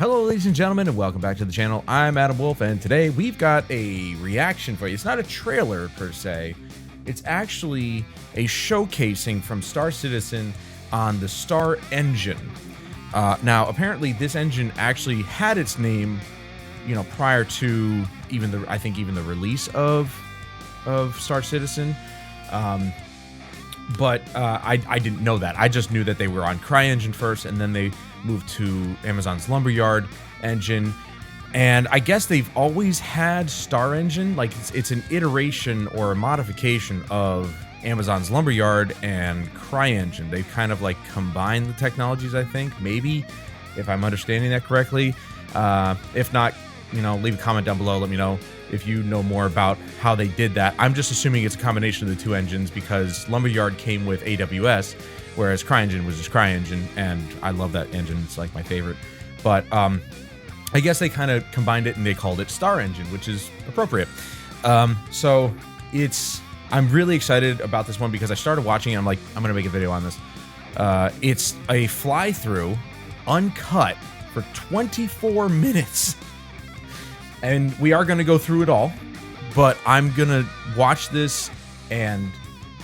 Hello ladies and gentlemen, and welcome back to the channel. I'm Adam Wolf, and today we've got a reaction for you. It's not a trailer per se, it's actually a showcasing from Star Citizen on the StarEngine. Now apparently this engine actually had its name, you know, prior to even the release of Star Citizen. But I didn't know that. I just knew that they were on CryEngine first, and then they moved to Amazon's Lumberyard engine. And I guess they've always had StarEngine. Like, it's an iteration or a modification of Amazon's Lumberyard and CryEngine. They've kind of like combined the technologies, I think, maybe, if I'm understanding that correctly. If not, you know, leave a comment down below. Let me know if you know more about how they did that. I'm just assuming it's a combination of the two engines because Lumberyard came with AWS, whereas CryEngine was just CryEngine, and I love that engine. It's like my favorite. But I guess they kind of combined it and they called it StarEngine, which is appropriate. So I'm really excited about this one because I started watching it. I'm like, I'm gonna make a video on this. It's a fly-through, uncut, for 24 minutes. And we are going to go through it all, but I'm going to watch this and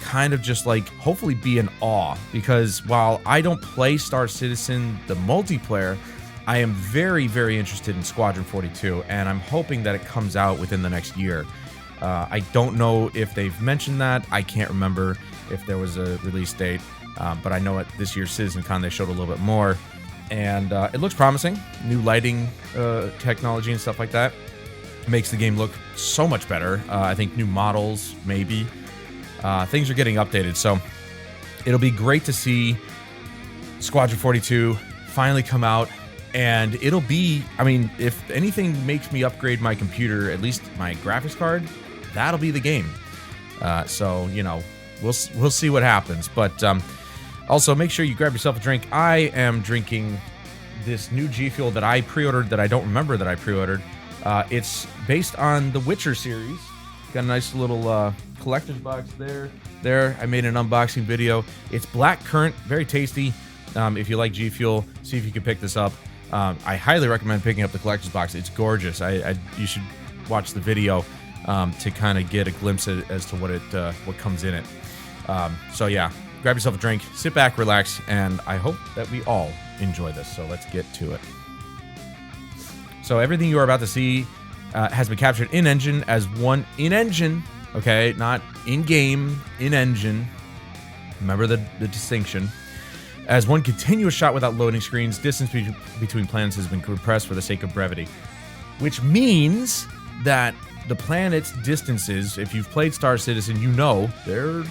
kind of just like hopefully be in awe, because while I don't play Star Citizen, the multiplayer, I am very, very interested in Squadron 42, and I'm hoping that it comes out within the next year. I don't know if they've mentioned that. I can't remember if there was a release date, but I know at this year's CitizenCon they showed a little bit more, and it looks promising. New lighting technology and stuff like that makes the game look so much better. I think new models, maybe. Things are getting updated, so it'll be great to see Squadron 42 finally come out, and it'll be, I mean, if anything makes me upgrade my computer, at least my graphics card, that'll be the game. So, you know, we'll see what happens, but also make sure you grab yourself a drink. I am drinking this new G Fuel that I pre-ordered that I don't remember that I pre-ordered. It's based on the Witcher series. Got a nice little collector's box there. I made an unboxing video. It's black currant, very tasty. If you like G Fuel, see if you can pick this up. I highly recommend picking up the collector's box. It's gorgeous. You should watch the video to kind of get a glimpse as to what comes in it. So yeah, grab yourself a drink, sit back, relax, and I hope that we all enjoy this. So let's get to it. So everything you are about to see has been captured in-engine as one in-engine, okay? Not in-game, in-engine. Remember the distinction. As one continuous shot without loading screens, distance between planets has been compressed for the sake of brevity. Which means that the planet's distances, if you've played Star Citizen, you know they're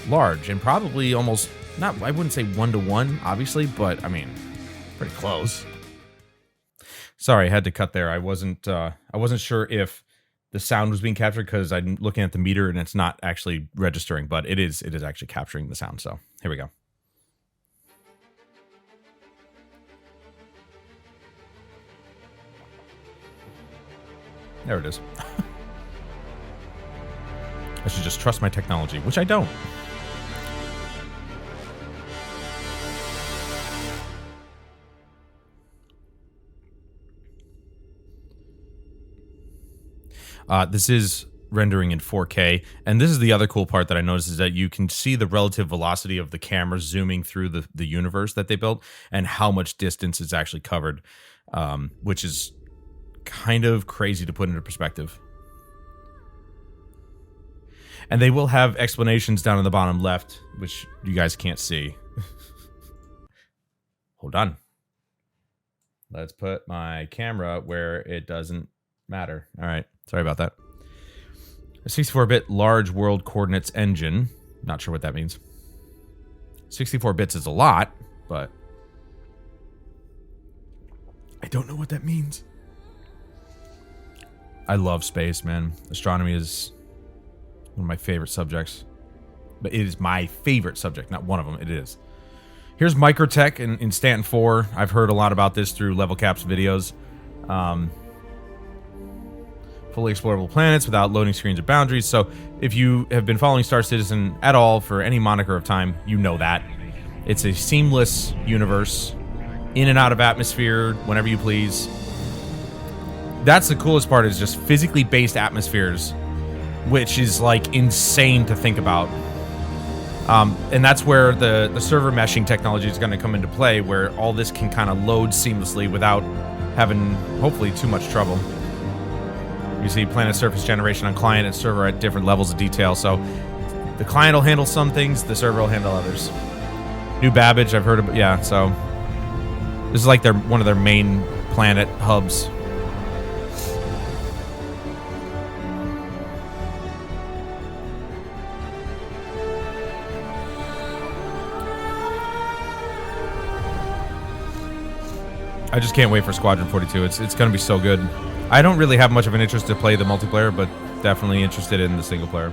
large and probably almost, not, I wouldn't say one-to-one, obviously, but, I mean, pretty close. Sorry, I had to cut there. I wasn't sure if the sound was being captured because I'm looking at the meter and it's not actually registering, but it is actually capturing the sound. So here we go. There it is. I should just trust my technology, which I don't. This is rendering in 4K, and this is the other cool part that I noticed is that you can see the relative velocity of the camera zooming through the universe that they built and how much distance is actually covered, which is kind of crazy to put into perspective. And they will have explanations down in the bottom left, which you guys can't see. Hold on. Let's put my camera where it doesn't matter. All right. Sorry about that. A 64-bit large world coordinates engine. Not sure what that means. 64 bits is a lot, but I don't know what that means. I love space, man. Astronomy is one of my favorite subjects. But it is my favorite subject, not one of them. It is. Here's Microtech in Stanton 4. I've heard a lot about this through Level Cap's videos. Fully explorable planets without loading screens or boundaries. So if you have been following Star Citizen at all for any moniker of time, you know that. It's a seamless universe. in and out of atmosphere whenever you please. That's the coolest part, is just physically based atmospheres, which is like insane to think about. And that's where the server meshing technology is going to come into play, where all this can kind of load seamlessly without having, hopefully, too much trouble. You see planet surface generation on client and server at different levels of detail, so the client will handle some things, the server will handle others. New Babbage, I've heard of, yeah, so this is like one of their main planet hubs. I just can't wait for Squadron 42. It's going to be so good. I don't really have much of an interest to play the multiplayer, but definitely interested in the single player.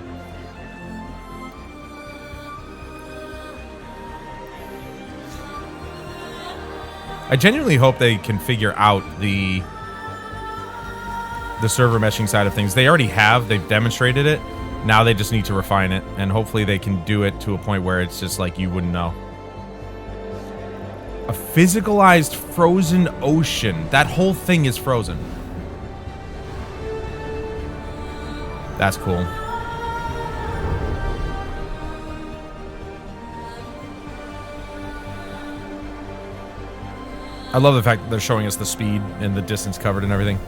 I genuinely hope they can figure out the server meshing side of things. They already have. They've demonstrated it. Now they just need to refine it, and hopefully they can do it to a point where it's just like you wouldn't know. A physicalized frozen ocean. That whole thing is frozen. That's cool. I love the fact that they're showing us the speed and the distance covered and everything.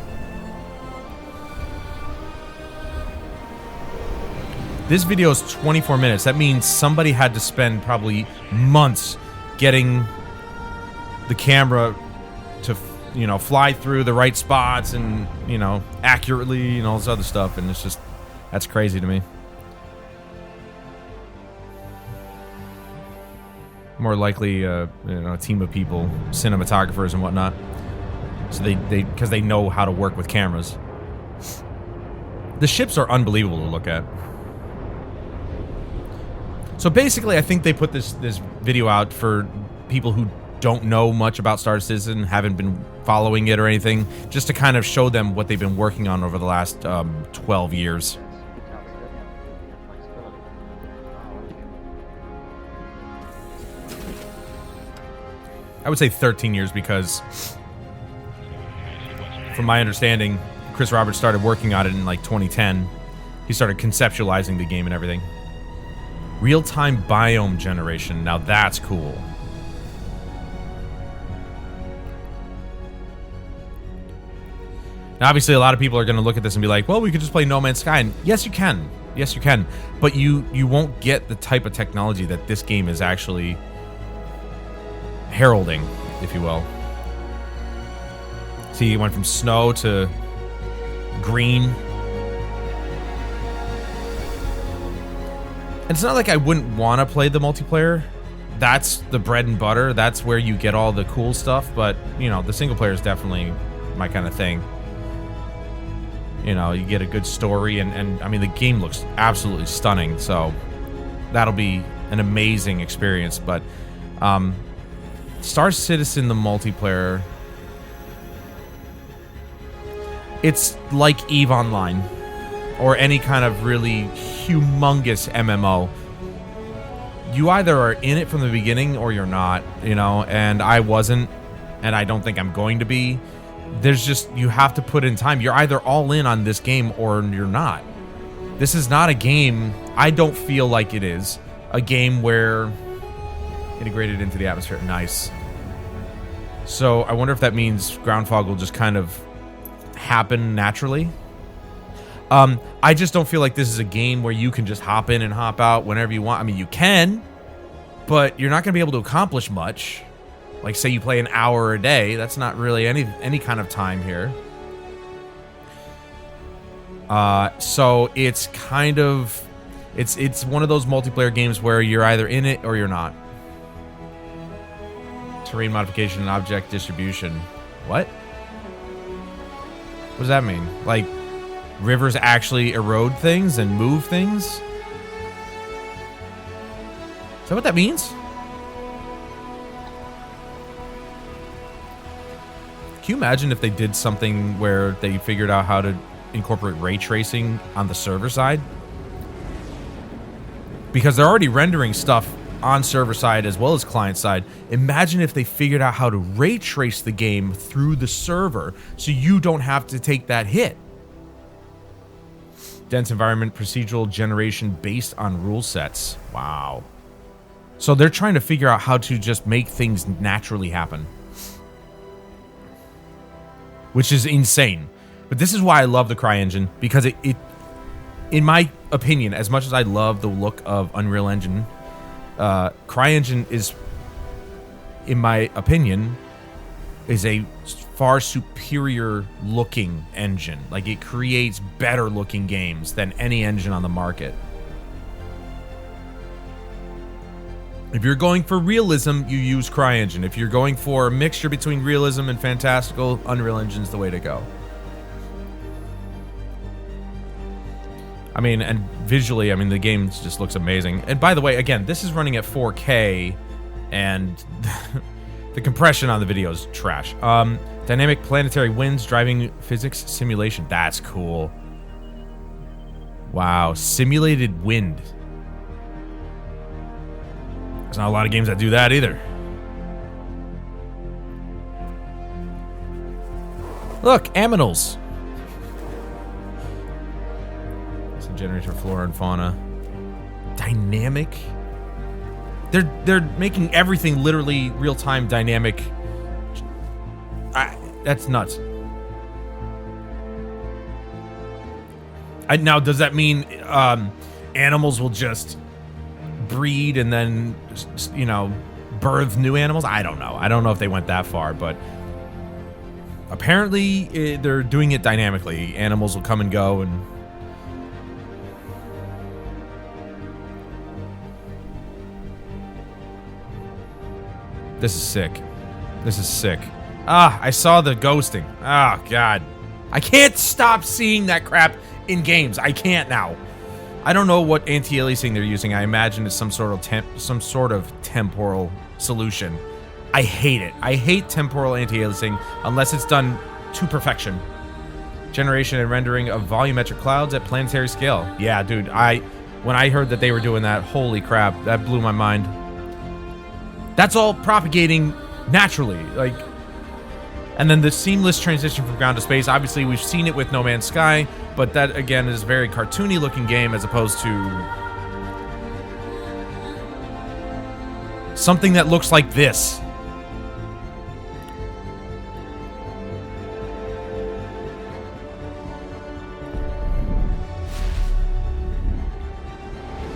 This video is 24 minutes. That means somebody had to spend probably months getting the camera to, you know, fly through the right spots and, you know, accurately and all this other stuff. And it's just, that's crazy to me. More likely, you know, a team of people, cinematographers and whatnot. So because they know how to work with cameras. The ships are unbelievable to look at. So basically, I think they put this video out for people who don't know much about Star Citizen, haven't been following it or anything, just to kind of show them what they've been working on over the last 12 years. I would say 13 years because, from my understanding, Chris Roberts started working on it in like 2010. He started conceptualizing the game and everything. Real-time biome generation. Now that's cool. Now, obviously, a lot of people are going to look at this and be like, well, we could just play No Man's Sky. And yes, you can. Yes, you can. But you won't get the type of technology that this game is actually heralding, if you will. See, you went from snow to green. And it's not like I wouldn't want to play the multiplayer. That's the bread and butter. That's where you get all the cool stuff. But, you know, the single player is definitely my kind of thing. You know, you get a good story, and I mean, the game looks absolutely stunning, so that'll be an amazing experience. But Star Citizen, the multiplayer, it's like EVE Online or any kind of really humongous MMO. You either are in it from the beginning or you're not, you know, and I wasn't, and I don't think I'm going to be. There's just, you have to put in time. You're either all in on this game or you're not. This is not a game, I don't feel like it is a game where integrated into the atmosphere. Nice. So I wonder if that means ground fog will just kind of happen naturally. I just don't feel like this is a game where you can just hop in and hop out whenever you want. I mean, you can, but you're not going to be able to accomplish much. Like, say you play an hour a day, that's not really any kind of time here. So it's kind of, it's one of those multiplayer games where you're either in it or you're not. Terrain modification and object distribution. What? What does that mean? Like, rivers actually erode things and move things? Is that what that means? Can you imagine if they did something where they figured out how to incorporate ray tracing on the server side? Because they're already rendering stuff on server side as well as client side. Imagine if they figured out how to ray trace the game through the server so you don't have to take that hit. Dense environment, procedural generation based on rule sets. Wow. So they're trying to figure out how to just make things naturally happen, which is insane. But this is why I love the CryEngine, because it in my opinion, as much as I love the look of Unreal Engine, CryEngine is, in my opinion, is a far superior looking engine. Like, it creates better looking games than any engine on the market. If you're going for realism, you use CryEngine. If you're going for a mixture between realism and fantastical, Unreal Engine's the way to go. I mean, and visually, I mean, the game just looks amazing. And by the way, again, this is running at 4K, and the compression on the video is trash. Dynamic planetary winds, driving physics simulation. That's cool. Wow, simulated wind. There's not a lot of games that do that either. Look, aminals. It's a generator of flora and fauna. Dynamic. They're making everything literally real-time dynamic. That's nuts. Now, does that mean animals will just breed and then, you know, birth new animals? I don't know. I don't know if they went that far, but apparently they're doing it dynamically. Animals will come and go, and this is sick. This is sick. Ah, I saw the ghosting. Ah, God. I can't stop seeing that crap in games. I can't now. I don't know what anti-aliasing they're using. I imagine it's some sort of temporal solution. I hate it. I hate temporal anti-aliasing unless it's done to perfection. Generation and rendering of volumetric clouds at planetary scale. Yeah, dude. When I heard that they were doing that, holy crap, that blew my mind. That's all propagating naturally, like. And then the seamless transition from ground to space. Obviously, we've seen it with No Man's Sky, but that, again, is a very cartoony looking game as opposed to something that looks like this.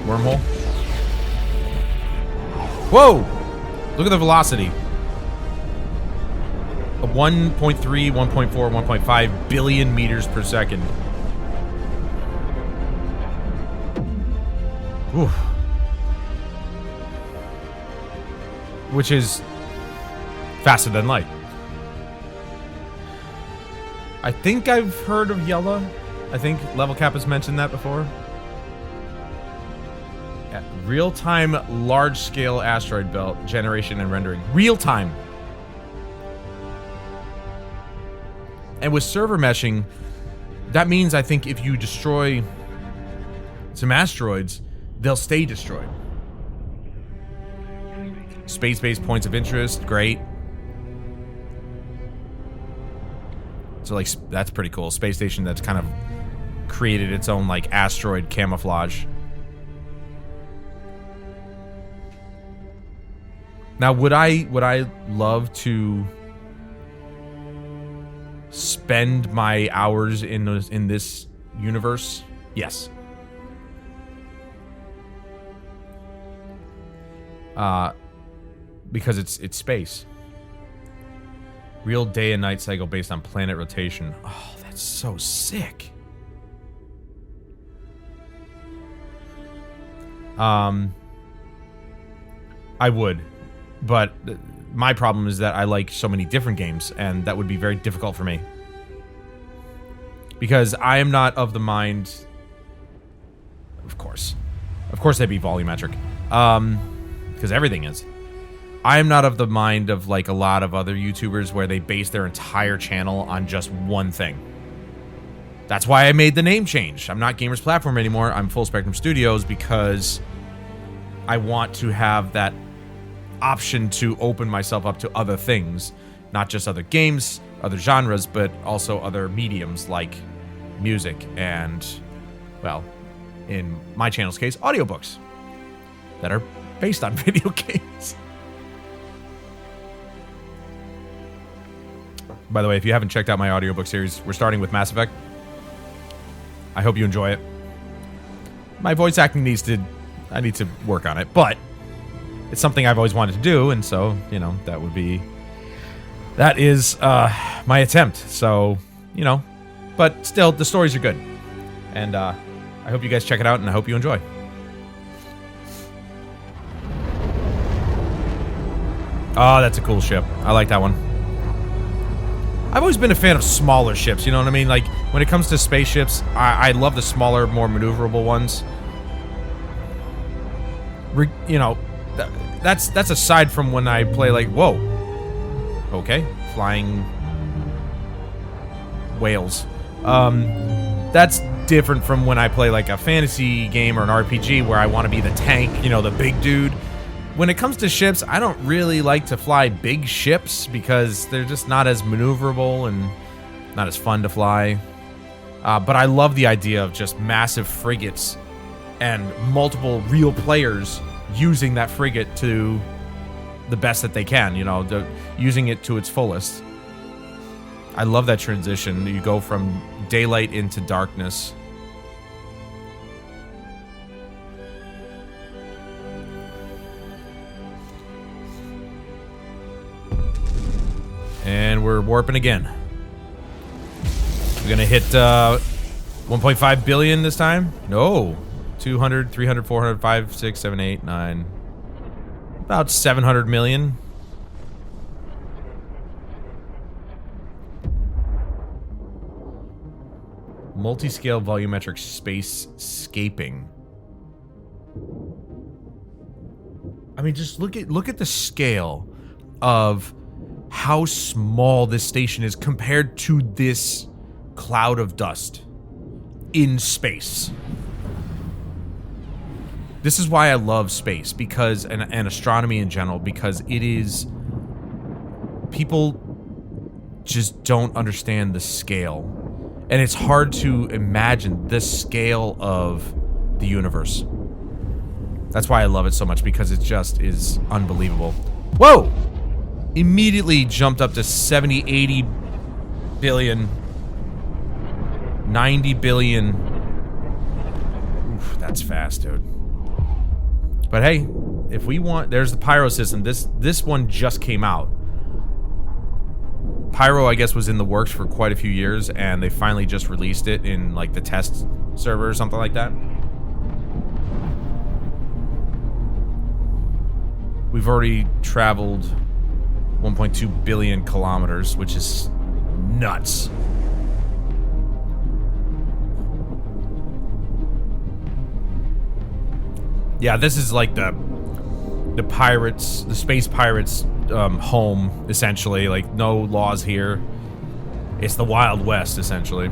Wormhole. Whoa! Look at the velocity. 1.3, 1.4, 1.5 billion meters per second. Oof. Which is faster than light. I think I've heard of Yella. I think Level Cap has mentioned that before. Yeah. Real-time large-scale asteroid belt generation and rendering. Real-time. And with server meshing, that means, I think, if you destroy some asteroids, they'll stay destroyed. Space-based points of interest, great. So, like, that's pretty cool. Space station that's kind of created its own, like, asteroid camouflage. Now, would I love to spend my hours in this universe? Yes. Because it's space. Real day and night cycle based on planet rotation. Oh, that's so sick. I would, but my problem is that I like so many different games, and that would be very difficult for me. Because I am not of the mind... Of course they'd be volumetric. Because everything is. I am not of the mind of, like, a lot of other YouTubers where they base their entire channel on just one thing. That's why I made the name change. I'm not Gamers Platform anymore. I'm Full Spectrum Studios, because I want to have that option to open myself up to other things, not just other games, other genres, but also other mediums like music and, well, in my channel's case, audiobooks that are based on video games. By the way, if you haven't checked out my audiobook series, we're starting with Mass Effect. I hope you enjoy it. My voice acting I need to work on it, but it's something I've always wanted to do, and so, you know, that is my attempt. So, you know, but still, the stories are good. And I hope you guys check it out, and I hope you enjoy. Oh, that's a cool ship. I like that one. I've always been a fan of smaller ships, you know what I mean? Like, when it comes to spaceships, I love the smaller, more maneuverable ones. You know, that's aside from when I play, like, whoa. Okay, flying whales. That's different from when I play, like, a fantasy game or an RPG where I want to be the tank, you know, the big dude. When it comes to ships, I don't really like to fly big ships because they're just not as maneuverable and not as fun to fly. But I love the idea of just massive frigates and multiple real players using that frigate to the best that they can, you know, using it to its fullest. I love that transition. You go from daylight into darkness. And we're warping again. We're gonna hit 1.5 billion this time? No. 200, 300, 400, 5, 6, 7, 8, 9. About 700 million. Multi-scale volumetric space-scaping. I mean, just look at the scale of how small this station is compared to this cloud of dust in space. This is why I love space, because and astronomy in general, because it is, people just don't understand the scale, and it's hard to imagine the scale of the universe. That's why I love it so much, because it just is unbelievable. Whoa! Immediately jumped up to 70, 80 billion, 90 billion. Oof, that's fast, dude. But hey, if we want, there's the Pyro system. This one just came out. Pyro, I guess, was in the works for quite a few years, and they finally just released it in, like, the test server or something like that. We've already traveled 1.2 billion kilometers, which is nuts. Yeah, this is like the pirates, the space pirates' home, essentially. Like, no laws here. It's the Wild West, essentially.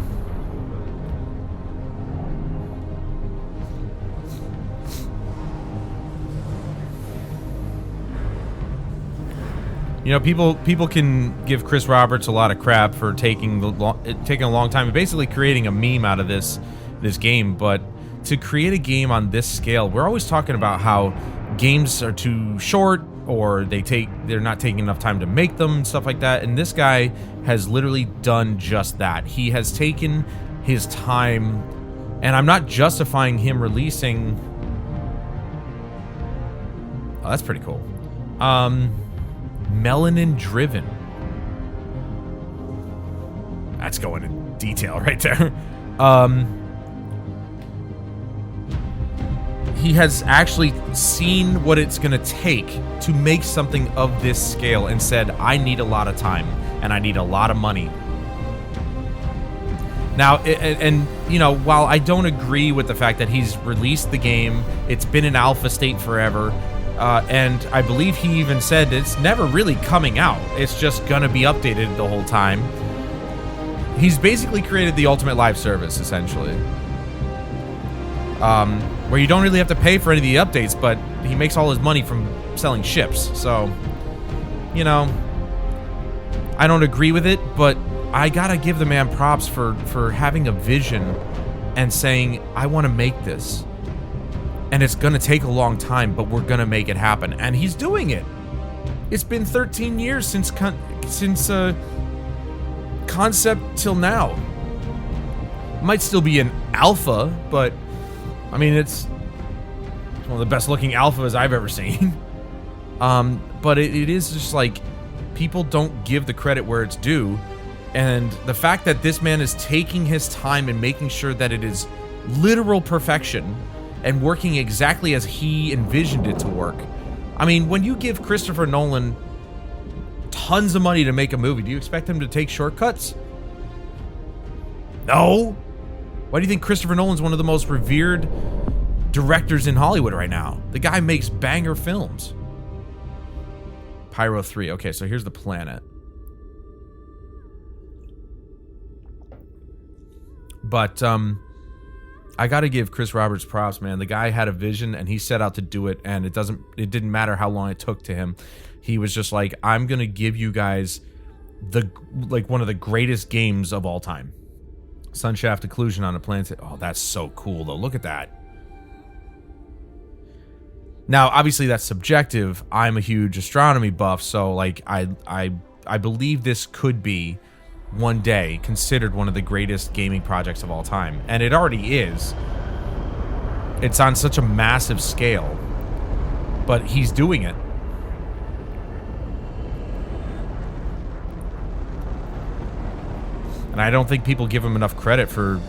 You know, people can give Chris Roberts a lot of crap for taking a long time and basically creating a meme out of this game, but to create a game on this scale, we're always talking about how games are too short, or they're not taking enough time to make them and stuff like that, and this guy has literally done just that. He has taken his time, and I'm not justifying him releasing... Oh, that's pretty cool. Melanin driven. That's going in detail right there. He has actually seen what it's going to take to make something of this scale and said, I need a lot of time and I need a lot of money. Now, and you know, while I don't agree with the fact that he's released the game, it's been in alpha state forever, and I believe he even said it's never really coming out. It's just going to be updated the whole time. He's basically created the ultimate live service, essentially. Where you don't really have to pay for any of the updates, but he makes all his money from selling ships. So, you know, I don't agree with it, but I gotta give the man props for having a vision and saying, I want to make this. And it's gonna take a long time, but we're gonna make it happen. And he's doing it. It's been 13 years since concept till now. Might still be an alpha, but I mean, it's one of the best looking alphas I've ever seen. But it is just like, people don't give the credit where it's due. And the fact that this man is taking his time and making sure that it is literal perfection and working exactly as he envisioned it to work. I mean, when you give Christopher Nolan tons of money to make a movie, do you expect him to take shortcuts? No. Why do you think Christopher Nolan's one of the most revered directors in Hollywood right now? The guy makes banger films. Pyro 3. Okay, so here's the planet. But, I gotta give Chris Roberts props, man. The guy had a vision, and he set out to do it, and it didn't matter how long it took to him. He was just like, I'm gonna give you guys one of the greatest games of all time. Sunshaft Occlusion on a planet. Oh, that's so cool, though. Look at that. Now, obviously, that's subjective. I'm a huge astronomy buff, so, like, I believe this could be, one day, considered one of the greatest gaming projects of all time. And it already is. It's on such a massive scale. But he's doing it. And I don't think people give him enough credit for,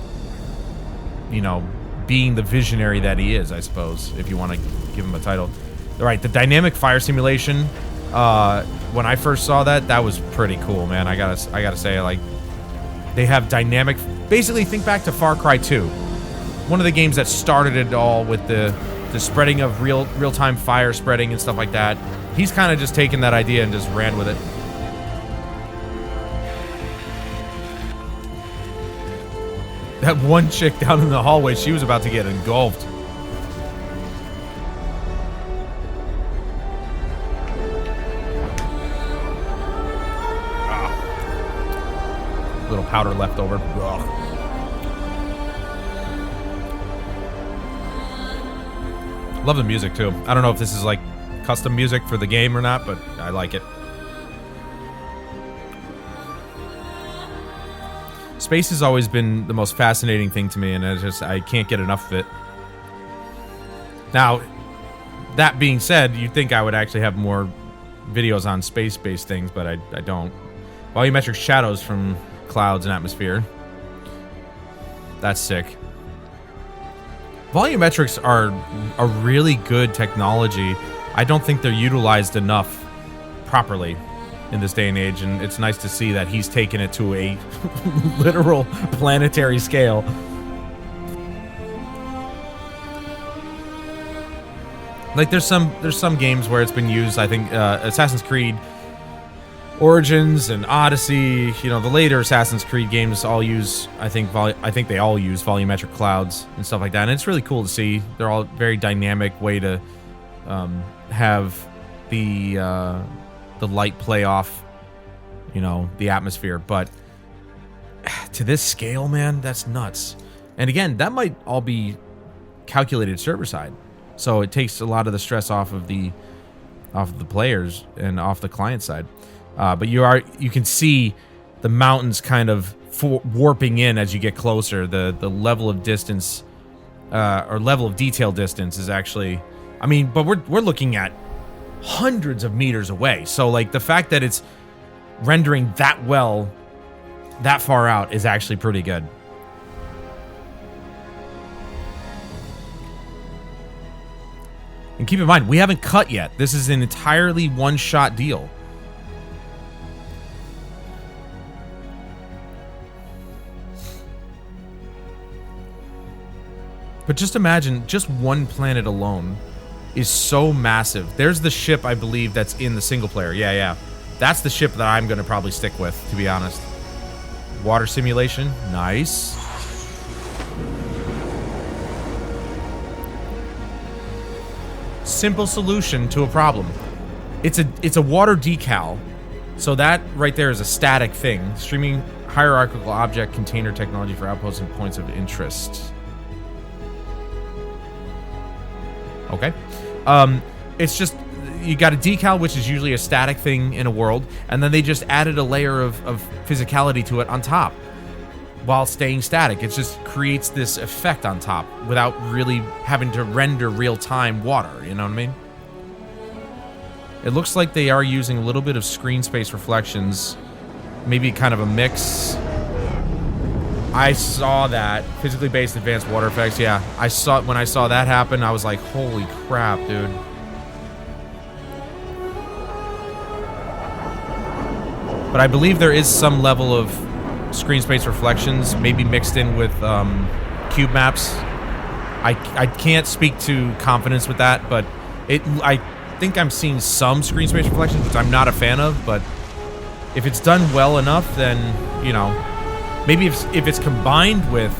you know, being the visionary that he is, I suppose, if you want to give him a title. All right, the dynamic fire simulation, when I first saw that, that was pretty cool, man. I gotta say, like, they have dynamic... Basically, think back to Far Cry 2. One of the games that started it all with the spreading of real-time fire spreading and stuff like that. He's kind of just taken that idea and just ran with it. That one chick down in the hallway, she was about to get engulfed. Little powder left over. Ugh. Love the music, too. I don't know if this is, like, custom music for the game or not, but I like it. Space has always been the most fascinating thing to me, and I can't get enough of it. Now, that being said, you'd think I would actually have more videos on space-based things, but I don't. Volumetric shadows from clouds and atmosphere. That's sick. Volumetrics are a really good technology. I don't think they're utilized enough properly in this day and age, and it's nice to see that he's taken it to a literal planetary scale. Like, there's some games where it's been used. I think Assassin's Creed Origins and Odyssey, you know, the later Assassin's Creed games all use, I think they all use volumetric clouds and stuff like that, and it's really cool to see. They're all very dynamic way to have the light play off, you know, the atmosphere. But to this scale, man, that's nuts. And again, that might all be calculated server side, so it takes a lot of the stress off of the players and off the client side. But you can see the mountains kind of warping in as you get closer. The level of distance, or level of detail distance is actually, I mean, but we're looking at hundreds of meters away. So, like, the fact that it's rendering that well, that far out, is actually pretty good. And keep in mind, we haven't cut yet. This is an entirely one-shot deal. But just imagine, just one planet alone is so massive. There's the ship, I believe, that's in the single player. Yeah. That's the ship that I'm going to probably stick with, to be honest. Water simulation. Nice. simple solution to a problem. It's a water decal. So that right there is a static thing. Streaming hierarchical object container technology for outposts and points of interest. Okay. It's just, you got a decal, which is usually a static thing in a world, and then they just added a layer of physicality to it on top while staying static. It just creates this effect on top without really having to render real-time water, you know what I mean? It looks like they are using a little bit of screen space reflections, maybe kind of a mix. I saw that. Physically based advanced water effects, yeah. When I saw that happen, I was like, holy crap, dude. But I believe there is some level of screen space reflections, maybe mixed in with cube maps. I can't speak to confidence with that, but I think I'm seeing some screen space reflections, which I'm not a fan of, but if it's done well enough, then, you know, maybe if it's combined with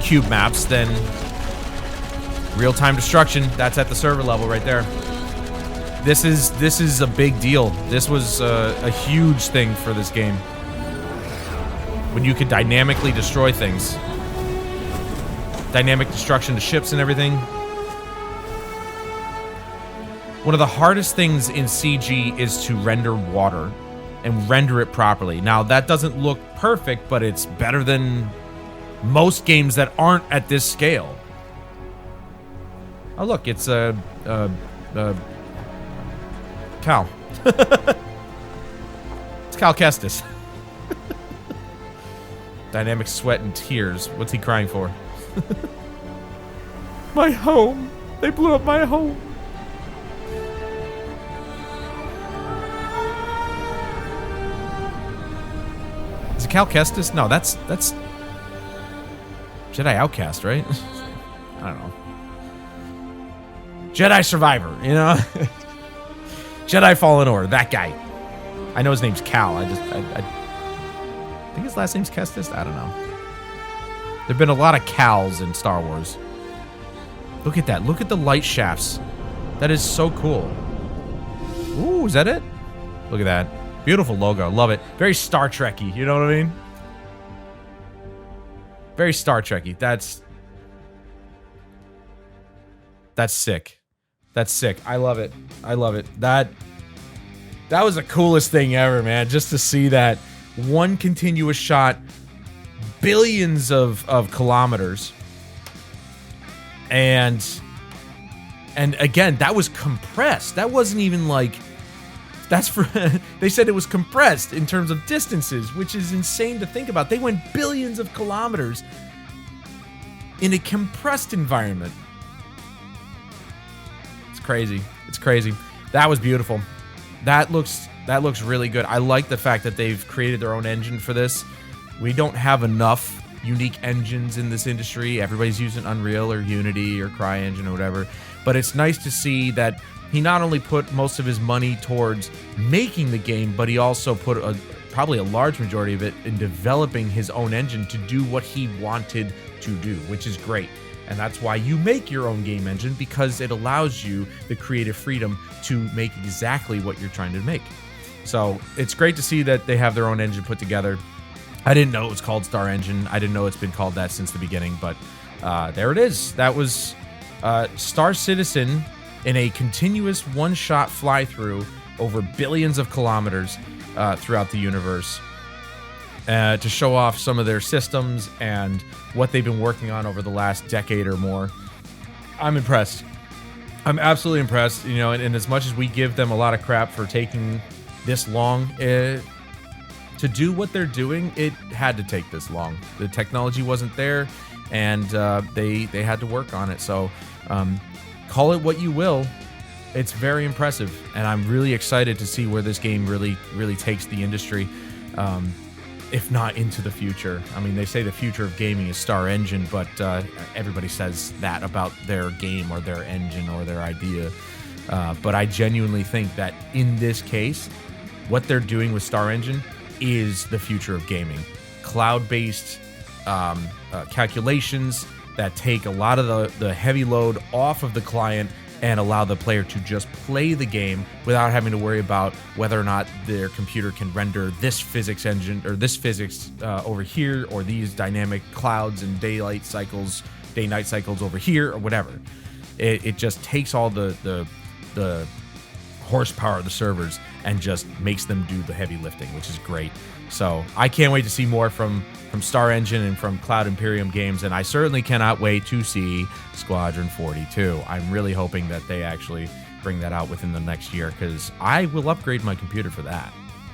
cube maps, then real-time destruction, that's at the server level right there. This is a big deal. This was a huge thing for this game. When you could dynamically destroy things. Dynamic destruction to ships and everything. One of the hardest things in CG is to render water and render it properly. Now, that doesn't look perfect, but it's better than most games that aren't at this scale. Oh, look, it's a Cal. It's Cal Kestis. Dynamic sweat and tears. What's he crying for? My home. They blew up my home. Is it Cal Kestis? No, that's Jedi Outcast, right? I don't know. Jedi Survivor, you know? Jedi Fallen Order, that guy. I know his name's Cal. I think his last name's Kestis. I don't know. There've been a lot of Cals in Star Wars. Look at that. Look at the light shafts. That is so cool. Ooh, is that it? Look at that. Beautiful logo. Love it. Very Star Trek-y. You know what I mean? Very Star Trek-y. That's sick. That's sick. I love it. I love it. That was the coolest thing ever, man. Just to see that one continuous shot, billions of kilometers. And again, that was compressed. That wasn't even like, that's for, they said it was compressed in terms of distances, which is insane to think about. They went billions of kilometers in a compressed environment. Crazy. It's crazy. That was beautiful. That looks really good. I like the fact that they've created their own engine for this. We don't have enough unique engines in this industry. Everybody's using Unreal or Unity or CryEngine or whatever. But it's nice to see that he not only put most of his money towards making the game, but he also put probably a large majority of it in developing his own engine to do what he wanted to do, which is great. And that's why you make your own game engine, because it allows you the creative freedom to make exactly what you're trying to make. So it's great to see that they have their own engine put together. I didn't know it was called StarEngine. I didn't know it's been called that since the beginning, but there it is. That was Star Citizen in a continuous one-shot fly-through over billions of kilometers throughout the universe. To show off some of their systems and what they've been working on over the last decade or more. I'm impressed. I'm absolutely impressed, you know, and as much as we give them a lot of crap for taking this long, to do what they're doing, it had to take this long. The technology wasn't there, and they had to work on it. So call it what you will. It's very impressive, and I'm really excited to see where this game really takes the industry. If not into the future. I mean, they say the future of gaming is StarEngine, but everybody says that about their game or their engine or their idea. But I genuinely think that in this case, what they're doing with StarEngine is the future of gaming. Cloud-based calculations that take a lot of the heavy load off of the client and allow the player to just play the game without having to worry about whether or not their computer can render this physics engine or this physics over here, or these dynamic clouds and day-night cycles over here, or whatever. It just takes all the horsepower of the servers and just makes them do the heavy lifting, which is great. So I can't wait to see more from StarEngine and from Cloud Imperium Games, and I certainly cannot wait to see Squadron 42. I'm really hoping that they actually bring that out within the next year, because I will upgrade my computer for that,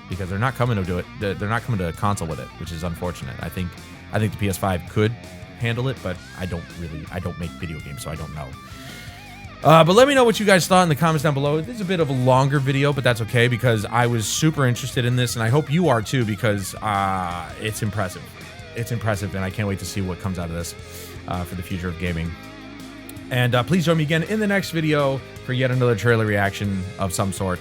because they're not coming to do it. They're not coming to a console with it, which is unfortunate. I think the PS5 could handle it, but I don't make video games, so I don't know. But let me know what you guys thought in the comments down below. This is a bit of a longer video, but that's okay, because I was super interested in this, and I hope you are too, because it's impressive. It's impressive, and I can't wait to see what comes out of this for the future of gaming. And please join me again in the next video for yet another trailer reaction of some sort.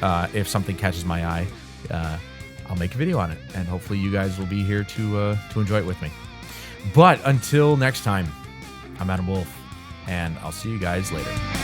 If something catches my eye, I'll make a video on it, and hopefully you guys will be here to enjoy it with me. But until next time, I'm Adam Wolf, and I'll see you guys later.